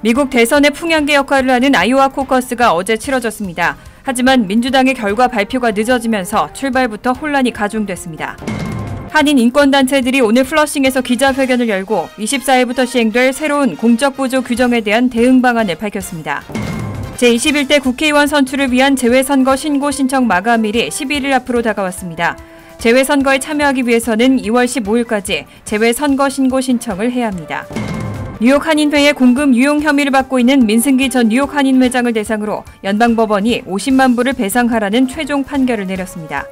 미국 대선의 풍향계 역할을 하는 아이오와 코커스가 어제 치러졌습니다. 하지만 민주당의 결과 발표가 늦어지면서 출발부터 혼란이 가중됐습니다. 한인 인권단체들이 오늘 플러싱에서 기자회견을 열고 24일부터 시행될 새로운 공적보조 규정에 대한 대응 방안을 밝혔습니다. 제21대 국회의원 선출을 위한 재외선거 신고 신청 마감일이 11일 앞으로 다가왔습니다. 재외선거에 참여하기 위해서는 2월 15일까지 재외선거 신고 신청을 해야 합니다. 뉴욕 한인회의 공금 유용 혐의를 받고 있는 민승기 전 뉴욕 한인회장을 대상으로 연방법원이 50만 불을 배상하라는 최종 판결을 내렸습니다.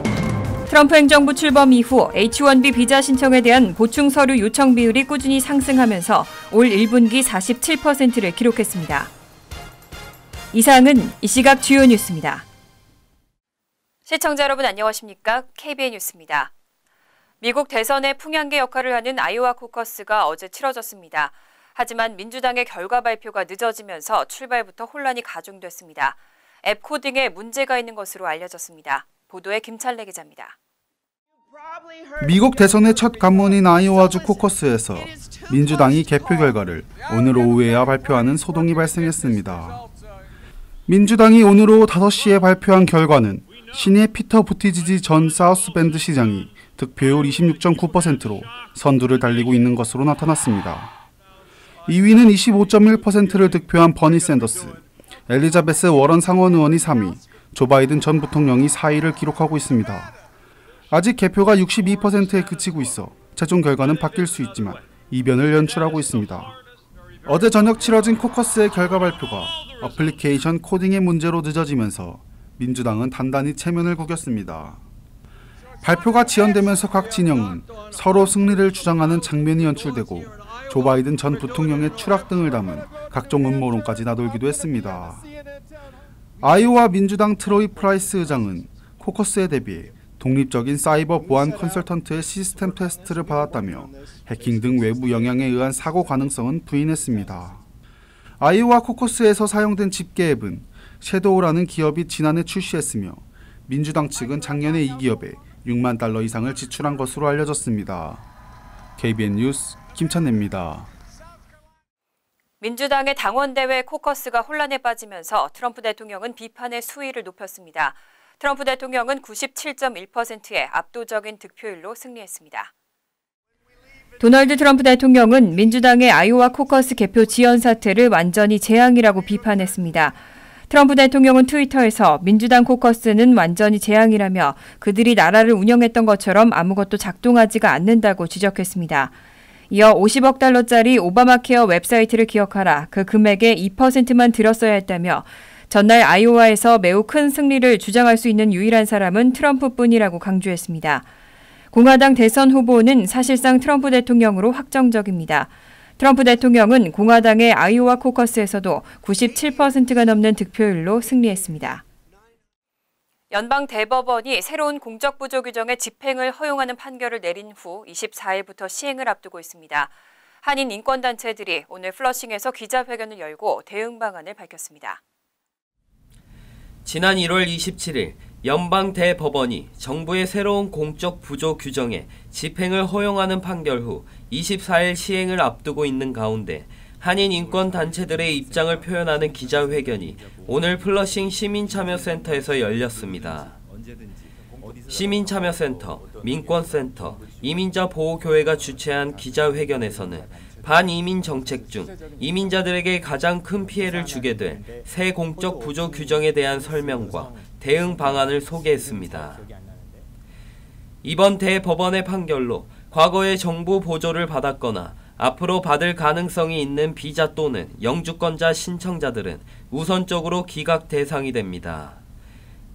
트럼프 행정부 출범 이후 H-1B 비자 신청에 대한 보충 서류 요청 비율이 꾸준히 상승하면서 올 1분기 47%를 기록했습니다. 이상은 이 시각 주요 뉴스입니다. 시청자 여러분 안녕하십니까? KBN 뉴스입니다. 미국 대선의 풍향계 역할을 하는 아이오와 코커스가 어제 치러졌습니다. 하지만 민주당의 결과 발표가 늦어지면서 출발부터 혼란이 가중됐습니다. 앱 코딩에 문제가 있는 것으로 알려졌습니다. 보도에 김찬래 기자입니다. 미국 대선의 첫 관문인 아이오와주 코커스에서 민주당이 개표 결과를 오늘 오후에야 발표하는 소동이 발생했습니다. 민주당이 오늘 오후 5시에 발표한 결과는 신의 피터 부티지지 전 사우스밴드 시장이 득표율 26.9%로 선두를 달리고 있는 것으로 나타났습니다. 2위는 25.1%를 득표한 버니 샌더스, 엘리자베스 워런 상원 의원이 3위, 조 바이든 전 부통령이 4위를 기록하고 있습니다. 아직 개표가 62%에 그치고 있어 최종 결과는 바뀔 수 있지만 이변을 연출하고 있습니다. 어제 저녁 치러진 코커스의 결과 발표가 어플리케이션 코딩의 문제로 늦어지면서 민주당은 단단히 체면을 구겼습니다. 발표가 지연되면서 각 진영은 서로 승리를 주장하는 장면이 연출되고 조 바이든 전 부통령의 추락 등을 담은 각종 음모론까지 나돌기도 했습니다. 아이오와 민주당 트로이 프라이스 의장은 코커스에 대비해 독립적인 사이버 보안 컨설턴트의 시스템 테스트를 받았다며 해킹 등 외부 영향에 의한 사고 가능성은 부인했습니다. 아이오와 코커스에서 사용된 집계 앱은 섀도우라는 기업이 지난해 출시했으며 민주당 측은 작년에 이 기업에 $6만 이상을 지출한 것으로 알려졌습니다. KBN 뉴스 김찬래입니다. 민주당의 당원대회 코커스가 혼란에 빠지면서 트럼프 대통령은 비판의 수위를 높였습니다. 트럼프 대통령은 97.1%의 압도적인 득표율로 승리했습니다. 도널드 트럼프 대통령은 민주당의 아이오와 코커스 개표 지연 사태를 완전히 재앙이라고 비판했습니다. 트럼프 대통령은 트위터에서 민주당 코커스는 완전히 재앙이라며 그들이 나라를 운영했던 것처럼 아무것도 작동하지가 않는다고 지적했습니다. 이어 $50억 달러짜리 오바마 케어 웹사이트를 기억하라. 그 금액의 2%만 들었어야 했다며 전날 아이오와에서 매우 큰 승리를 주장할 수 있는 유일한 사람은 트럼프뿐이라고 강조했습니다. 공화당 대선 후보는 사실상 트럼프 대통령으로 확정적입니다. 트럼프 대통령은 공화당의 아이오와 코커스에서도 97%가 넘는 득표율로 승리했습니다. 연방 대법원이 새로운 공적부조 규정의 집행을 허용하는 판결을 내린 후 24일부터 시행을 앞두고 있습니다. 한인 인권단체들이 오늘 플러싱에서 기자회견을 열고 대응 방안을 밝혔습니다. 지난 1월 27일 연방 대법원이 정부의 새로운 공적 부조 규정에 집행을 허용하는 판결 후 24일 시행을 앞두고 있는 가운데 한인 인권단체들의 입장을 표현하는 기자회견이 오늘 플러싱 시민참여센터에서 열렸습니다. 시민참여센터, 민권센터, 이민자보호교회가 주최한 기자회견에서는 반이민 정책 중 이민자들에게 가장 큰 피해를 주게 될 새 공적 부조 규정에 대한 설명과 대응 방안을 소개했습니다. 이번 대법원의 판결로 과거에 정부 보조를 받았거나 앞으로 받을 가능성이 있는 비자 또는 영주권자 신청자들은 우선적으로 기각 대상이 됩니다.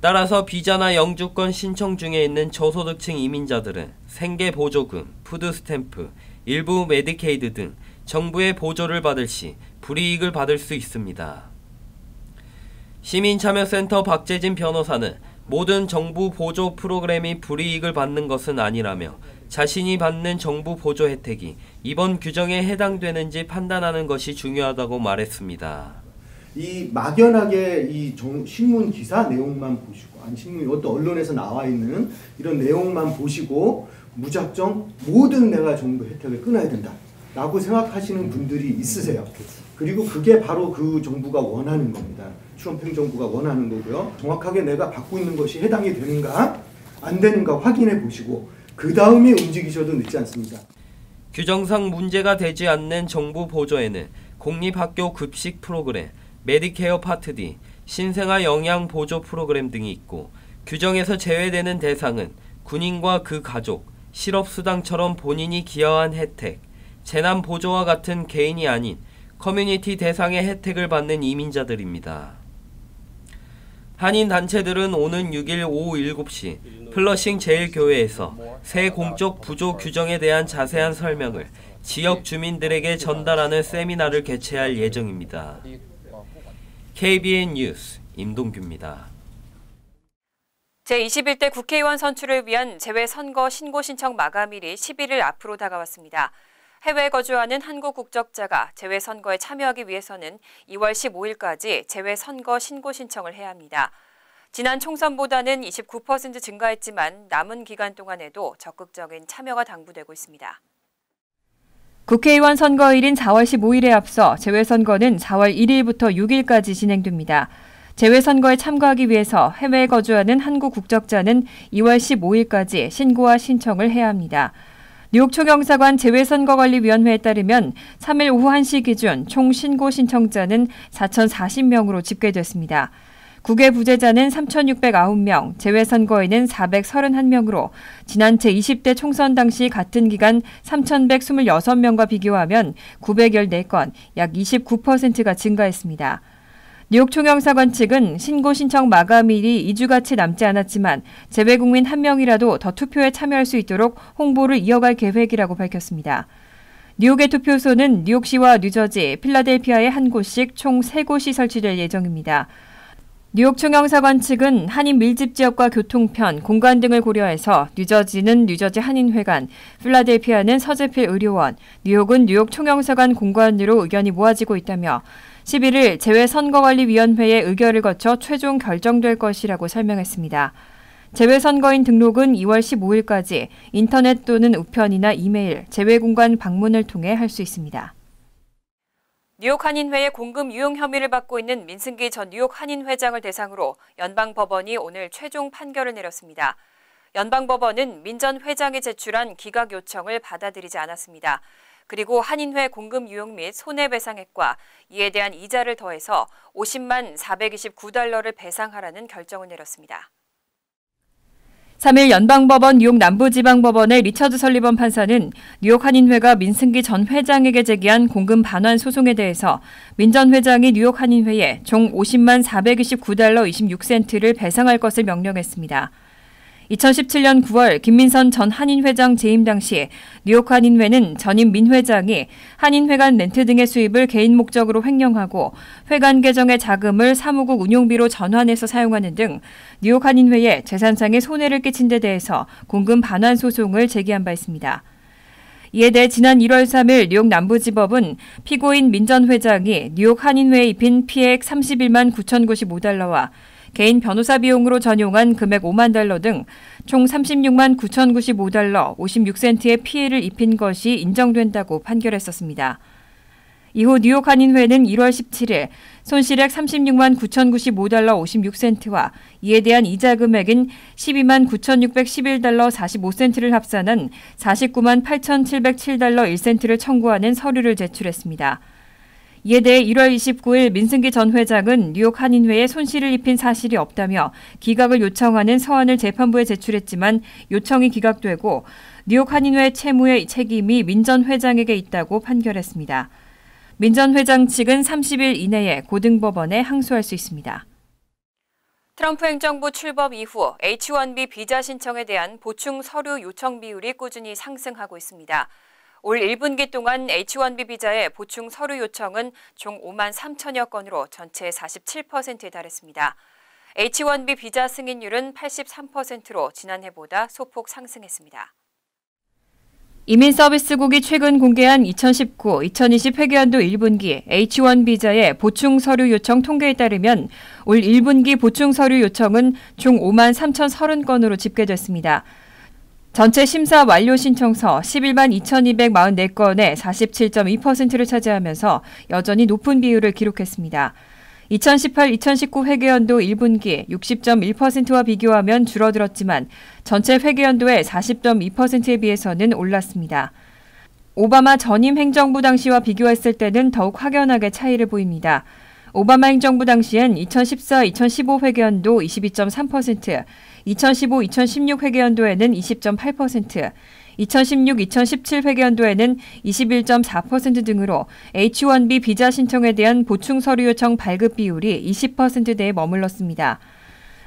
따라서 비자나 영주권 신청 중에 있는 저소득층 이민자들은 생계보조금, 푸드스탬프, 일부 메디케이드 등 정부의 보조를 받을 시 불이익을 받을 수 있습니다. 시민참여센터 박재진 변호사는 모든 정부 보조 프로그램이 불이익을 받는 것은 아니라며 자신이 받는 정부 보조 혜택이 이번 규정에 해당되는지 판단하는 것이 중요하다고 말했습니다. 이 막연하게 이 신문 기사 내용만 보시고 아니 신문 어떤 언론에서 나와 있는 이런 내용만 보시고 무작정 모든 내가 정부 혜택을 끊어야 된다 라고 생각하시는 분들이 있으세요. 그리고 그게 바로 그 정부가 원하는 겁니다. 트럼프 행정부가 원하는 거고요. 정확하게 내가 받고 있는 것이 해당이 되는가 안 되는가 확인해 보시고 그 다음에 움직이셔도 늦지 않습니다. 규정상 문제가 되지 않는 정부 보조에는 공립학교 급식 프로그램, 메디케어 파트 D, 신생아 영양 보조 프로그램 등이 있고 규정에서 제외되는 대상은 군인과 그 가족, 실업수당처럼 본인이 기여한 혜택, 재난보조와 같은 개인이 아닌 커뮤니티 대상의 혜택을 받는 이민자들입니다. 한인단체들은 오는 6일 오후 7시 플러싱 제일교회에서 새 공적 부조 규정에 대한 자세한 설명을 지역 주민들에게 전달하는 세미나를 개최할 예정입니다. KBN 뉴스 임동규입니다. 제21대 국회의원 선출을 위한 재외선거 신고 신청 마감일이 11일 앞으로 다가왔습니다. 해외에 거주하는 한국 국적자가 재외선거에 참여하기 위해서는 2월 15일까지 재외선거 신고 신청을 해야 합니다. 지난 총선보다는 29% 증가했지만 남은 기간 동안에도 적극적인 참여가 당부되고 있습니다. 국회의원 선거일인 4월 15일에 앞서 재외선거는 4월 1일부터 6일까지 진행됩니다. 재외선거에 참가하기 위해서 해외에 거주하는 한국 국적자는 2월 15일까지 신고와 신청을 해야 합니다. 뉴욕 총영사관 재외선거관리위원회에 따르면 3일 오후 1시 기준 총 신고 신청자는 4,040명으로 집계됐습니다. 국외 부재자는 3,609명, 재외선거에는 431명으로 지난 제20대 총선 당시 같은 기간 3,126명과 비교하면 914건, 약 29%가 증가했습니다. 뉴욕 총영사관 측은 신고 신청 마감일이 2주같이 남지 않았지만 재외국민 1명이라도 더 투표에 참여할 수 있도록 홍보를 이어갈 계획이라고 밝혔습니다. 뉴욕의 투표소는 뉴욕시와 뉴저지, 필라델피아의 한 곳씩 총 3곳이 설치될 예정입니다. 뉴욕 총영사관 측은 한인 밀집 지역과 교통편, 공간 등을 고려해서 뉴저지는 뉴저지 한인회관, 필라델피아는 서재필 의료원, 뉴욕은 뉴욕 총영사관 공관으로 의견이 모아지고 있다며 11일 재외선거관리위원회의 의결을 거쳐 최종 결정될 것이라고 설명했습니다. 재외선거인 등록은 2월 15일까지 인터넷 또는 우편이나 이메일, 재외공관 방문을 통해 할 수 있습니다. 뉴욕 한인회의 공금 유용 혐의를 받고 있는 민승기 전 뉴욕 한인회장을 대상으로 연방법원이 오늘 최종 판결을 내렸습니다. 연방법원은 민 전 회장이 제출한 기각 요청을 받아들이지 않았습니다. 그리고 한인회 공금 유용 및 손해배상액과 이에 대한 이자를 더해서 50만 429달러를 배상하라는 결정을 내렸습니다. 3일 연방법원 뉴욕 남부지방법원의 리처드 설리번 판사는 뉴욕 한인회가 민승기 전 회장에게 제기한 공금 반환 소송에 대해서 민 전 회장이 뉴욕 한인회에 총 50만 429달러 26센트를 배상할 것을 명령했습니다. 2017년 9월 김민선 전 한인회장 재임 당시 뉴욕 한인회는 전임 민 회장이 한인회관 렌트 등의 수입을 개인 목적으로 횡령하고 회관 개정의 자금을 사무국 운용비로 전환해서 사용하는 등 뉴욕 한인회에 재산상의 손해를 끼친 데 대해서 공금 반환 소송을 제기한 바 있습니다. 이에 대해 지난 1월 3일 뉴욕 남부지법은 피고인 민 전 회장이 뉴욕 한인회에 입힌 피해액 31만 9,095달러와 개인 변호사 비용으로 전용한 금액 5만 달러 등 총 36만 9,095달러 56센트의 피해를 입힌 것이 인정된다고 판결했었습니다. 이후 뉴욕 한인회는 1월 17일 손실액 36만 9,095달러 56센트와 이에 대한 이자 금액인 12만 9,611달러 45센트를 합산한 49만 8,707달러 1센트를 청구하는 서류를 제출했습니다. 이에 대해 1월 29일 민승기 전 회장은 뉴욕 한인회에 손실을 입힌 사실이 없다며 기각을 요청하는 서한을 재판부에 제출했지만 요청이 기각되고 뉴욕 한인회 채무의 책임이 민 전 회장에게 있다고 판결했습니다. 민 전 회장 측은 30일 이내에 고등법원에 항소할 수 있습니다. 트럼프 행정부 출범 이후 H-1B 비자 신청에 대한 보충 서류 요청 비율이 꾸준히 상승하고 있습니다. 올 1분기 동안 H-1B 비자의 보충 서류 요청은 총 5만 3천여 건으로 전체의 47%에 달했습니다. H-1B 비자 승인율은 83%로 지난해보다 소폭 상승했습니다. 이민서비스국이 최근 공개한 2019-2020 회계연도 1분기 H-1 비자의 보충 서류 요청 통계에 따르면 올 1분기 보충 서류 요청은 총 5만 3,030건으로 집계됐습니다. 전체 심사 완료 신청서 11만 2,244건의 47.2%를 차지하면서 여전히 높은 비율을 기록했습니다. 2018-2019 회계연도 1분기 60.1%와 비교하면 줄어들었지만 전체 회계연도의 40.2%에 비해서는 올랐습니다. 오바마 전임 행정부 당시와 비교했을 때는 더욱 확연하게 차이를 보입니다. 오바마 행정부 당시엔 2014-2015 회계연도 22.3%, 2015-2016 회계연도에는 20.8%, 2016-2017 회계연도에는 21.4% 등으로 H-1B 비자 신청에 대한 보충 서류 요청 발급 비율이 20%대에 머물렀습니다.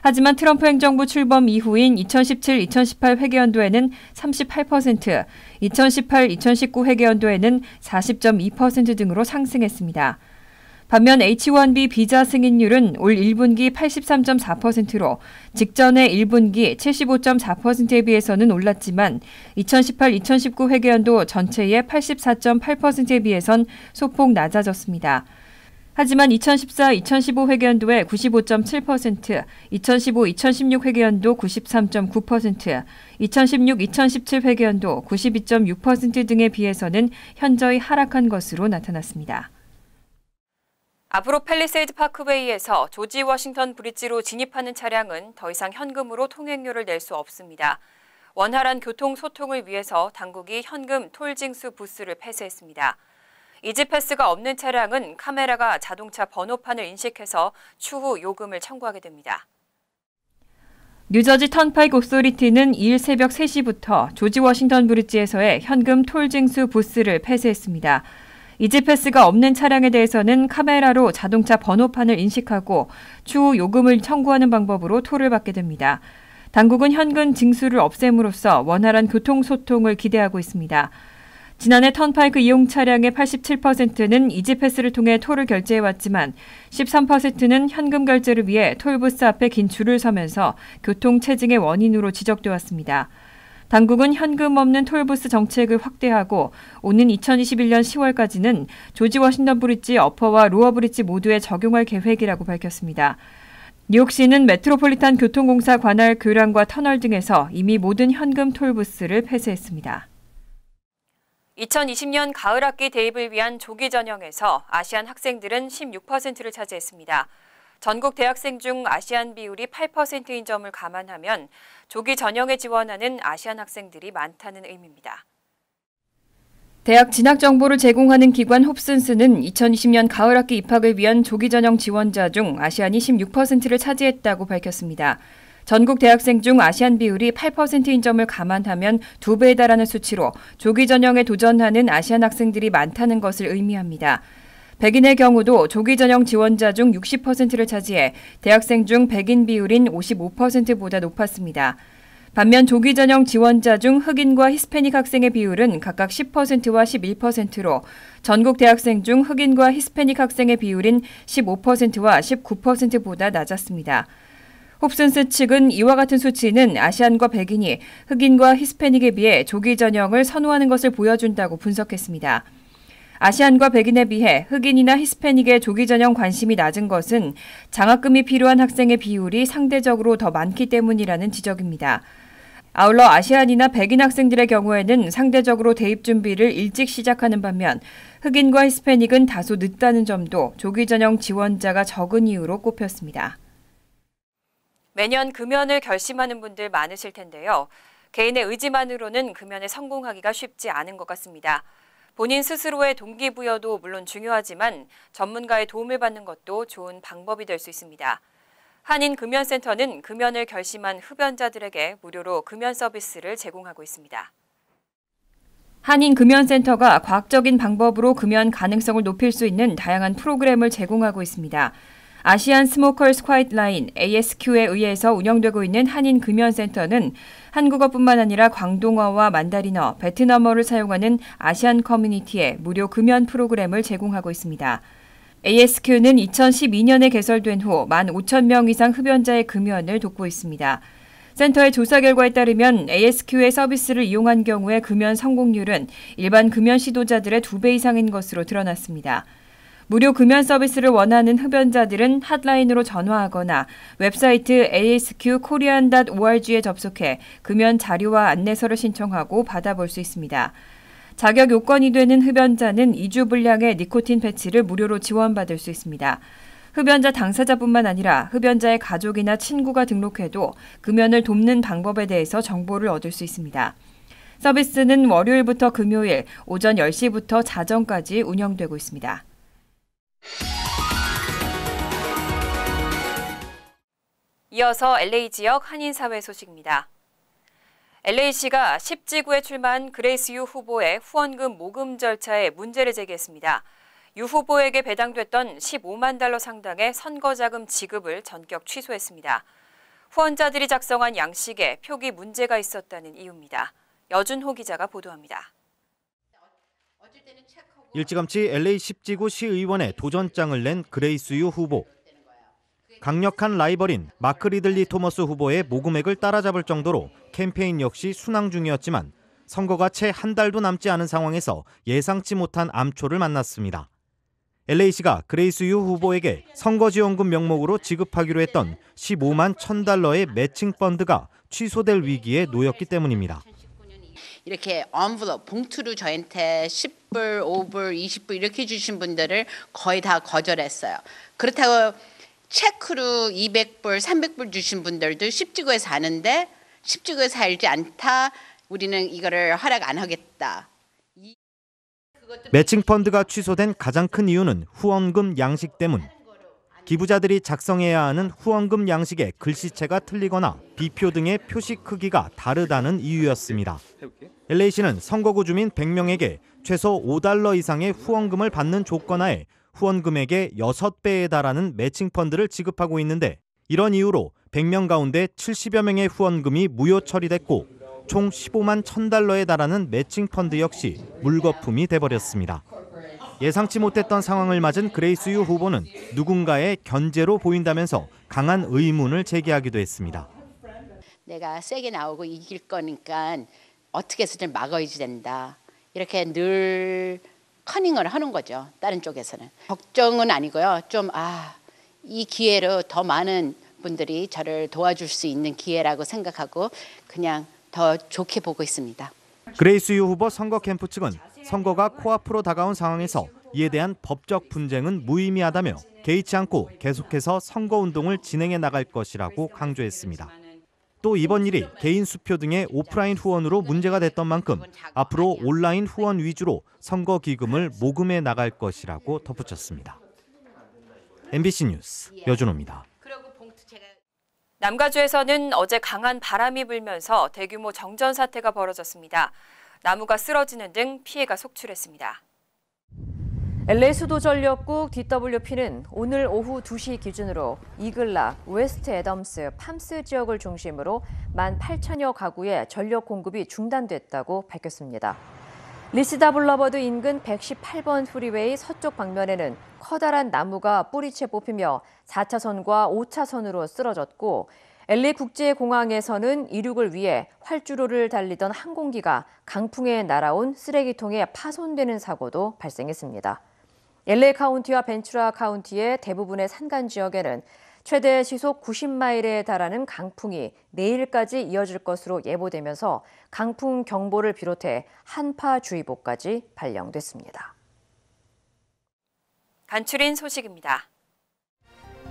하지만 트럼프 행정부 출범 이후인 2017-2018 회계연도에는 38%, 2018-2019 회계연도에는 40.2% 등으로 상승했습니다. 반면 H-1B 비자 승인율은 올 1분기 83.4%로 직전의 1분기 75.4%에 비해서는 올랐지만 2018-2019 회계연도 전체의 84.8%에 비해선 소폭 낮아졌습니다. 하지만 2014-2015 회계연도의 95.7%, 2015-2016 회계연도 93.9%, 2016-2017 회계연도 92.6% 등에 비해서는 현저히 하락한 것으로 나타났습니다. 앞으로 팰리세이드 파크웨이에서 조지 워싱턴 브릿지로 진입하는 차량은 더 이상 현금으로 통행료를 낼 수 없습니다. 원활한 교통 소통을 위해서 당국이 현금 톨 징수 부스를 폐쇄했습니다. 이지패스가 없는 차량은 카메라가 자동차 번호판을 인식해서 추후 요금을 청구하게 됩니다. 뉴저지 턴파이크 오소리티는 2일 새벽 3시부터 조지 워싱턴 브릿지에서의 현금 톨 징수 부스를 폐쇄했습니다. 이지패스가 없는 차량에 대해서는 카메라로 자동차 번호판을 인식하고 추후 요금을 청구하는 방법으로 톨을 받게 됩니다. 당국은 현금 징수를 없앰으로써 원활한 교통소통을 기대하고 있습니다. 지난해 턴파이크 이용 차량의 87%는 이지패스를 통해 톨을 결제해왔지만 13%는 현금 결제를 위해 톨부스 앞에 긴 줄을 서면서 교통체증의 원인으로 지적돼 왔습니다. 당국은 현금 없는 톨부스 정책을 확대하고 오는 2021년 10월까지는 조지 워싱턴 브릿지 어퍼와 로어 브릿지 모두에 적용할 계획이라고 밝혔습니다. 뉴욕시는 메트로폴리탄 교통공사 관할 교량과 터널 등에서 이미 모든 현금 톨부스를 폐쇄했습니다. 2020년 가을 학기 대입을 위한 조기 전형에서 아시안 학생들은 16%를 차지했습니다. 전국 대학생 중 아시안 비율이 8%인 점을 감안하면 조기 전형에 지원하는 아시안 학생들이 많다는 의미입니다. 대학 진학 정보를 제공하는 기관 홉슨스는 2020년 가을 학기 입학을 위한 조기 전형 지원자 중 아시안이 16%를 차지했다고 밝혔습니다. 전국 대학생 중 아시안 비율이 8%인 점을 감안하면 2배에 달하는 수치로 조기 전형에 도전하는 아시안 학생들이 많다는 것을 의미합니다. 백인의 경우도 조기 전형 지원자 중 60%를 차지해 대학생 중 백인 비율인 55%보다 높았습니다. 반면 조기 전형 지원자 중 흑인과 히스패닉 학생의 비율은 각각 10%와 11%로 전국 대학생 중 흑인과 히스패닉 학생의 비율인 15%와 19%보다 낮았습니다. 홉슨스 측은 이와 같은 수치는 아시안과 백인이 흑인과 히스패닉에 비해 조기 전형을 선호하는 것을 보여준다고 분석했습니다. 아시안과 백인에 비해 흑인이나 히스패닉의 조기 전형 관심이 낮은 것은 장학금이 필요한 학생의 비율이 상대적으로 더 많기 때문이라는 지적입니다. 아울러 아시안이나 백인 학생들의 경우에는 상대적으로 대입 준비를 일찍 시작하는 반면 흑인과 히스패닉은 다소 늦다는 점도 조기 전형 지원자가 적은 이유로 꼽혔습니다. 매년 금연을 결심하는 분들 많으실 텐데요. 개인의 의지만으로는 금연에 성공하기가 쉽지 않은 것 같습니다. 본인 스스로의 동기부여도 물론 중요하지만 전문가의 도움을 받는 것도 좋은 방법이 될 수 있습니다. 한인금연센터는 금연을 결심한 흡연자들에게 무료로 금연 서비스를 제공하고 있습니다. 한인금연센터가 과학적인 방법으로 금연 가능성을 높일 수 있는 다양한 프로그램을 제공하고 있습니다. 아시안 스모커스 콰이트 라인 ASQ에 의해서 운영되고 있는 한인금연센터는 한국어뿐만 아니라 광동어와 만다린어, 베트남어를 사용하는 아시안 커뮤니티에 무료 금연 프로그램을 제공하고 있습니다. ASQ는 2012년에 개설된 후 15,000명 이상 흡연자의 금연을 돕고 있습니다. 센터의 조사 결과에 따르면 ASQ의 서비스를 이용한 경우의 금연 성공률은 일반 금연 시도자들의 2배 이상인 것으로 드러났습니다. 무료 금연 서비스를 원하는 흡연자들은 핫라인으로 전화하거나 웹사이트 asqkorean.org에 접속해 금연 자료와 안내서를 신청하고 받아볼 수 있습니다. 자격 요건이 되는 흡연자는 2주 분량의 니코틴 패치를 무료로 지원받을 수 있습니다. 흡연자 당사자뿐만 아니라 흡연자의 가족이나 친구가 등록해도 금연을 돕는 방법에 대해서 정보를 얻을 수 있습니다. 서비스는 월요일부터 금요일 오전 10시부터 자정까지 운영되고 있습니다. 이어서 LA 지역 한인사회 소식입니다. LA시가 10지구에 출마한 그레이스 유 후보의 후원금 모금 절차에 문제를 제기했습니다. 유 후보에게 배당됐던 15만 달러 상당의 선거자금 지급을 전격 취소했습니다. 후원자들이 작성한 양식에 표기 문제가 있었다는 이유입니다. 여준호 기자가 보도합니다. 일찌감치 LA 10지구 시의원에 도전장을 낸 그레이스 유 후보. 강력한 라이벌인 마크 리들리 토머스 후보의 모금액을 따라잡을 정도로 캠페인 역시 순항 중이었지만 선거가 채 한 달도 남지 않은 상황에서 예상치 못한 암초를 만났습니다. LA시가 그레이스 유 후보에게 선거지원금 명목으로 지급하기로 했던 15만 $1,000의 매칭 펀드가 취소될 위기에 놓였기 때문입니다. 이렇게 envelope, 봉투로 저한테 10불, 5불, 20불 이렇게 주신 분들을 거의 다 거절했어요. 그렇다고 체크로 200불, 300불 주신 분들도 10지구에 사는데 10지구에 살지 않다. 우리는 이거를 허락 안 하겠다. 매칭 펀드가 취소된 가장 큰 이유는 후원금 양식 때문. 기부자들이 작성해야 하는 후원금 양식의 글씨체가 틀리거나 비표 등의 표시 크기가 다르다는 이유였습니다. LA시는 선거구 주민 100명에게 최소 $5 이상의 후원금을 받는 조건하에 후원금액의 6배에 달하는 매칭 펀드를 지급하고 있는데 이런 이유로 100명 가운데 70여 명의 후원금이 무효 처리됐고 총 15만 $1,000에 달하는 매칭 펀드 역시 물거품이 돼버렸습니다. 예상치 못했던 상황을 맞은 그레이스 유 후보는 누군가의 견제로 보인다면서 강한 의문을 제기하기도 했습니다. 내가 세게 나오고 이길 거니까 어떻게 해서든 막아야 된다. 이렇게 늘 커닝을 하는 거죠. 다른 쪽에서는. 걱정은 아니고요. 좀 이 기회로 더 많은 분들이 저를 도와줄 수 있는 기회라고 생각하고 그냥 더 좋게 보고 있습니다. 그레이스 유 후보 선거 캠프 측은 선거가 코앞으로 다가온 상황에서 이에 대한 법적 분쟁은 무의미하다며 개의치 않고 계속해서 선거운동을 진행해 나갈 것이라고 강조했습니다. 또 이번 일이 개인 수표 등의 오프라인 후원으로 문제가 됐던 만큼 앞으로 온라인 후원 위주로 선거 기금을 모금해 나갈 것이라고 덧붙였습니다. MBC 뉴스 여준호입니다. 남가주에서는 어제 강한 바람이 불면서 대규모 정전 사태가 벌어졌습니다. 나무가 쓰러지는 등 피해가 속출했습니다. LA 수도전력국 DWP는 오늘 오후 2시 기준으로 이글락, 웨스트 애덤스, 팜스 지역을 중심으로 18,000여 가구의 전력 공급이 중단됐다고 밝혔습니다. 리시다 블러버드 인근 118번 프리웨이 서쪽 방면에는 커다란 나무가 뿌리채 뽑히며 4차선과 5차선으로 쓰러졌고 LA 국제공항에서는 이륙을 위해 활주로를 달리던 항공기가 강풍에 날아온 쓰레기통에 파손되는 사고도 발생했습니다. LA 카운티와 벤츄라 카운티의 대부분의 산간 지역에는 최대 시속 90마일에 달하는 강풍이 내일까지 이어질 것으로 예보되면서 강풍 경보를 비롯해 한파주의보까지 발령됐습니다. 간추린 소식입니다.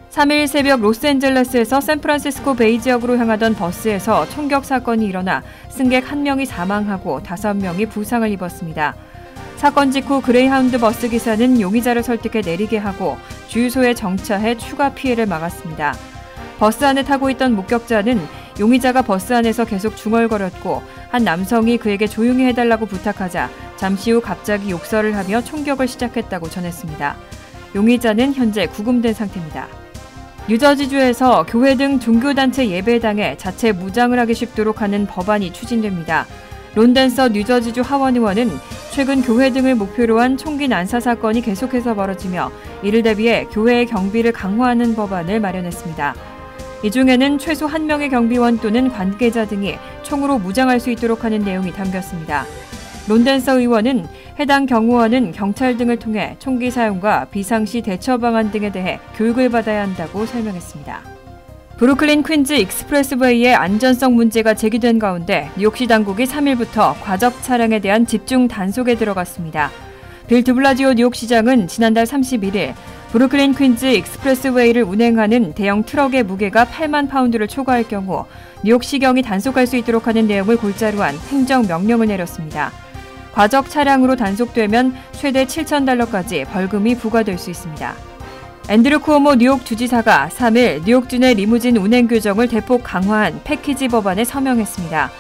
3일 새벽 로스앤젤레스에서 샌프란시스코 베이 지역으로 향하던 버스에서 총격 사건이 일어나 승객 1명이 사망하고 5명이 부상을 입었습니다. 사건 직후 그레이하운드 버스 기사는 용의자를 설득해 내리게 하고 주유소에 정차해 추가 피해를 막았습니다. 버스 안에 타고 있던 목격자는 용의자가 버스 안에서 계속 중얼거렸고 한 남성이 그에게 조용히 해달라고 부탁하자 잠시 후 갑자기 욕설을 하며 총격을 시작했다고 전했습니다. 용의자는 현재 구금된 상태입니다. 뉴저지주에서 교회 등 종교단체 예배당에 자체 무장을 하기 쉽도록 하는 법안이 추진됩니다. 론 댄서 뉴저지주 하원 의원은 최근 교회 등을 목표로 한 총기 난사 사건이 계속해서 벌어지며 이를 대비해 교회의 경비를 강화하는 법안을 마련했습니다. 이 중에는 최소 1명의 경비원 또는 관계자 등이 총으로 무장할 수 있도록 하는 내용이 담겼습니다. 론댄서 의원은 해당 경호원은 경찰 등을 통해 총기 사용과 비상시 대처 방안 등에 대해 교육을 받아야 한다고 설명했습니다. 브루클린 퀸즈 익스프레스웨이의 안전성 문제가 제기된 가운데 뉴욕시 당국이 3일부터 과적 차량에 대한 집중 단속에 들어갔습니다. 빌 드블라지오 뉴욕시장은 지난달 31일 브루클린 퀸즈 익스프레스웨이를 운행하는 대형 트럭의 무게가 8만 파운드를 초과할 경우 뉴욕시경이 단속할 수 있도록 하는 내용을 골자로 한 행정명령을 내렸습니다. 과적 차량으로 단속되면 최대 $7,000까지 벌금이 부과될 수 있습니다. 앤드류 쿠오모 뉴욕 주지사가 3일 뉴욕주 내 리무진 운행 규정을 대폭 강화한 패키지 법안에 서명했습니다.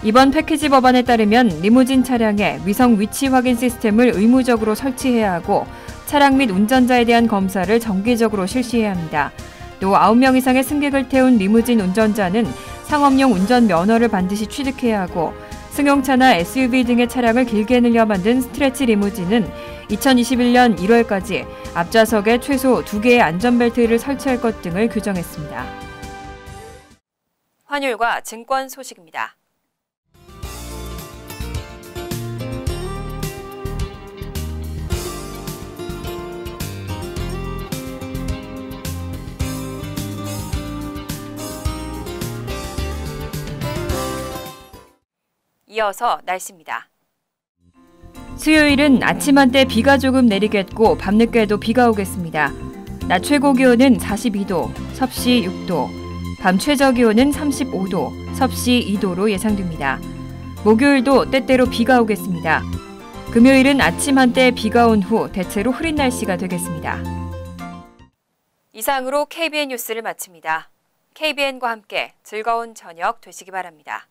이번 패키지 법안에 따르면 리무진 차량에 위성 위치 확인 시스템을 의무적으로 설치해야 하고 차량 및 운전자에 대한 검사를 정기적으로 실시해야 합니다. 또 9명 이상의 승객을 태운 리무진 운전자는 상업용 운전 면허를 반드시 취득해야 하고 승용차나 SUV 등의 차량을 길게 늘려 만든 스트레치 리무진은 2021년 1월까지 앞좌석에 최소 2개의 안전벨트를 설치할 것 등을 규정했습니다. 환율과 증권 소식입니다. 이어서 날씨입니다. 수요일은 아침 한때 비가 조금 내리겠고 밤늦게도 비가 오겠습니다. 낮 최고 기온은 42도, 섭씨 6도, 밤 최저 기온은 35도, 섭씨 2도로 예상됩니다. 목요일도 때때로 비가 오겠습니다. 금요일은 아침 한때 비가 온 후 대체로 흐린 날씨가 되겠습니다. 이상으로 KBN 뉴스를 마칩니다. KBN과 함께 즐거운 저녁 되시기 바랍니다.